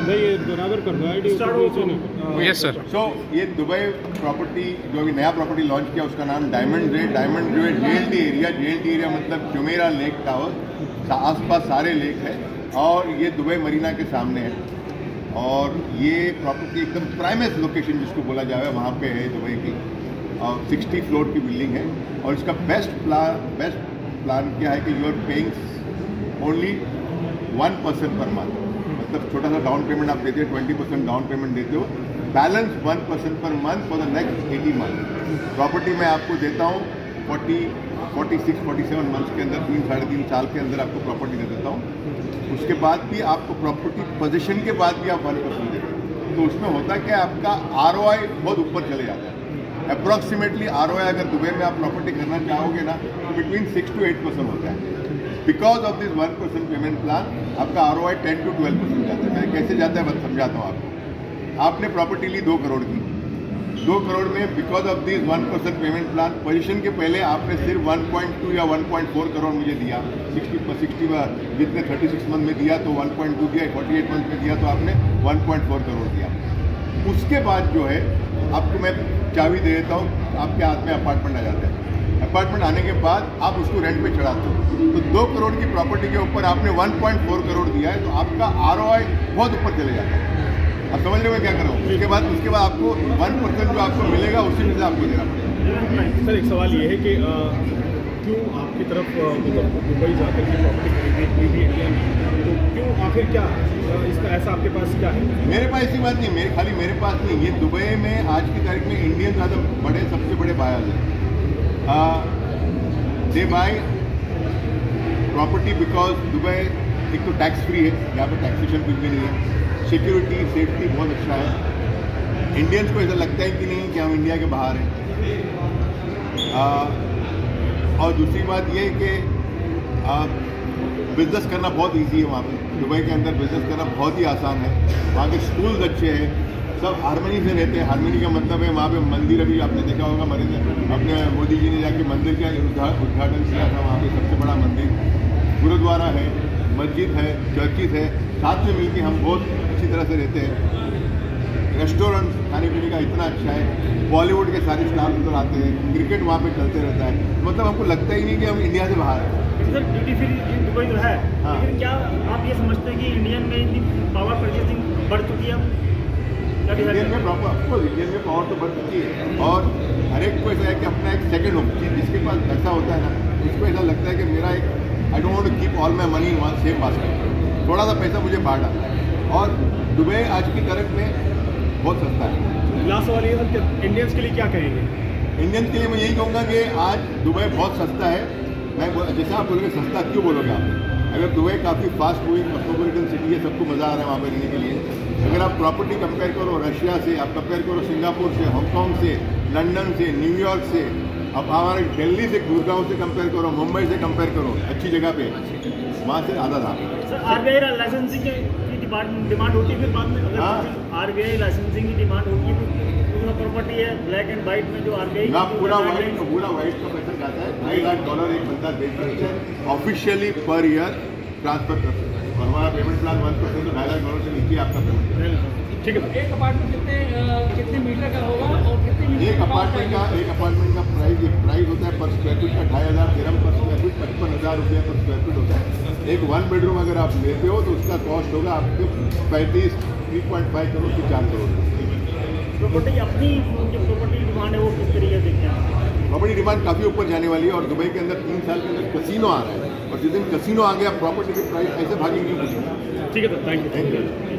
बराबर कर दो आईडी। Yes sir. सो ये दुबई प्रॉपर्टी जो अभी नया प्रॉपर्टी लॉन्च किया उसका नाम डायमंड है। डायमंड जो है JLT एरिया मतलब जुमेरा लेक टावर, आसपास सारे लेक है और ये दुबई मरीना के सामने है। और ये प्रॉपर्टी एकदम प्राइमेस लोकेशन जिसको बोला जाए वहाँ पे है दुबई की, और 60 फ्लोर की बिल्डिंग है। और इसका बेस्ट प्लान क्या है कि you are paying only 1% per month, मतलब छोटा सा डाउन पेमेंट आप देते हो, 20% डाउन पेमेंट देते हो, balance 1% per month for the next 80 month. Property मैं आपको देता हूँ 46-47 मंथ्स के अंदर, 3-3.5 साल के अंदर आपको प्रॉपर्टी दे देता हूँ। उसके बाद भी आपको प्रॉपर्टी पोजीशन के बाद भी आप 1% देते हो। तो उसमें होता क्या है, आपका ROI बहुत ऊपर चले जाता है। अप्रॉक्सीमेटली ROI अगर दुबई में आप प्रॉपर्टी करना चाहोगे ना तो बिटवीन 6 to 8% होता है। Because of this 1% payment plan आपका ROI 10 to 12% जाता है। मैं कैसे जाता है बस समझाता हूँ आपको। आपने प्रॉपर्टी ली 2 करोड़ की, 2 करोड़ में because of this 1% payment plan position के पहले आपने सिर्फ 1.2 या 1.4 करोड़ मुझे दिया। 60 जितने 36 मंथ में दिया तो 1.2 दिया, 48 मंथ में दिया तो आपने 1.4 करोड़ दिया। उसके बाद जो है आपको मैं चाबी दे देता हूँ, आपके हाथ में अपार्टमेंट आ जाता है। अपार्टमेंट आने के बाद आप उसको रेंट पे चढ़ाते हो, तो 2 करोड़ की प्रॉपर्टी के ऊपर आपने 1.4 करोड़ दिया है, तो आपका ROI बहुत ऊपर चले जाता है। अब समझ रहे हो मैं क्या कर रहा हूँ। उसके बाद आपको 1% जो आपको मिलेगा उसी में से आपको देना पड़ेगा। सर एक सवाल ये है कि क्यों आपकी तरफ मतलब दुबई जाकर के प्रॉपर्टी खरीदी, तो क्यों आखिर क्या इसका ऐसा आपके पास क्या है? मेरे पास ऐसी बात नहीं, खाली मेरे पास नहीं, ये दुबई में आज की तारीख में इंडियन ज़्यादा सबसे बड़े बायर्स हैं। दे बाय प्रॉपर्टी बिकॉज दुबई एक तो टैक्स फ्री है, यहाँ पर टैक्सेशन कुछ भी नहीं है, सिक्योरिटी सेफ्टी बहुत अच्छा है। इंडियंस को ऐसा लगता है कि नहीं कि हम इंडिया के बाहर हैं। और दूसरी बात ये है कि बिजनेस करना बहुत इजी है वहाँ पे। दुबई के अंदर बिजनेस करना बहुत ही आसान है। वहाँ के स्कूल्स अच्छे हैं, सब हारमोनी से रहते हैं। हारमोनी का मतलब है वहाँ पे मंदिर, अभी आपने देखा होगा अपने मोदी जी ने जाके मंदिर का उद्घाटन किया था। वहाँ पे सबसे बड़ा मंदिर, गुरुद्वारा है, मस्जिद है, चर्चिज है, साथ में मिलके हम बहुत अच्छी तरह से रहते हैं। रेस्टोरेंट खाने पीने का इतना अच्छा है, बॉलीवुड के सारे स्टार उधर आते हैं, क्रिकेट वहाँ पे चलते रहता है। मतलब हमको लगता ही नहीं कि हम इंडिया से बाहर हैं। सर ड्यूटी फ्री दुबई तो है, हाँ। लेकिन क्या आप ये समझते हैं कि इंडियन में पावर परचेसिंग बढ़ चुकी है? इंडियन में इंडियन में पावर तो बढ़ चुकी है, और हर एक को ऐसा है कि अपना एक सेकंड होम, जिसके पास पैसा होता है ना उसको ऐसा लगता है कि मेरा एक I don't want to keep all my money in one same basket, थोड़ा सा पैसा मुझे बाहर डालना है। और दुबई आज की तारीख में बहुत सस्ता है। लास्ट सवाल ये सर, इंडियंस के लिए क्या कहेंगे? इंडियंस के लिए मैं यही कहूँगा कि आज दुबई बहुत सस्ता है। मैं जैसा आप बोलोगे सस्ता क्यों बोलोगे आप, अगर दुबई काफ़ी फास्ट मूविंग कॉस्मोपॉलिटन सिटी है, सबको मज़ा आ रहा है वहाँ पर रहने के लिए। अगर आप प्रॉपर्टी कंपेयर करो रशिया से, आप कंपेयर करो सिंगापुर से, हांगकॉन्ग से, लंदन से, न्यूयॉर्क से, अब हमारे दिल्ली से, गुड़गांव से कंपेयर करो, मुंबई से कंपेयर करो, अच्छी जगह पे वहाँ से आधा था। सर RBI लाइसेंसिंग की डिमांड होती है, फिर बाद में अगर RBI लाइसेंसिंग की डिमांड होती है तो पूरा प्रॉपर्टी है ब्लैक एंड वाइट में जो RBI ना पूरा वाइट का पैसा जाता है। $2,00,000 एक बंदा दे सकता है ऑफिशियली पर ईयर ट्रांसफर कर सकता है, और हमारा पेमेंट प्लान 1% तो $2,00,000 से नीचे आपका पेमेंट। ठीक है। एक अपार्टमेंट कितने मीटर का होगा और कितने एक अपार्टमेंट का प्राइस होता है पर स्क्वायर फीट का 2,500 दिरहम पर स्क्वायर फीट, 55,000 रुपये पर स्क्वायर फीट होता है। एक 1 बेडरूम अगर आप लेते हो तो उसका कॉस्ट होगा आपको 3.5 करोड़ से 4 करोड़। प्रॉपर्टी अपनी जो प्रॉपर्टी डिमांड है वो किस तरीके से देखते हैं? प्रॉपर्टी डिमांड काफ़ी ऊपर जाने वाली है, और दुबई के अंदर 3 साल के अंदर कसिनो आ रहा है, और जिस दिन कसिनो आ गया प्रॉपर्टी की प्राइस ऐसे भागेंगे। ठीक है सर, थैंक यू।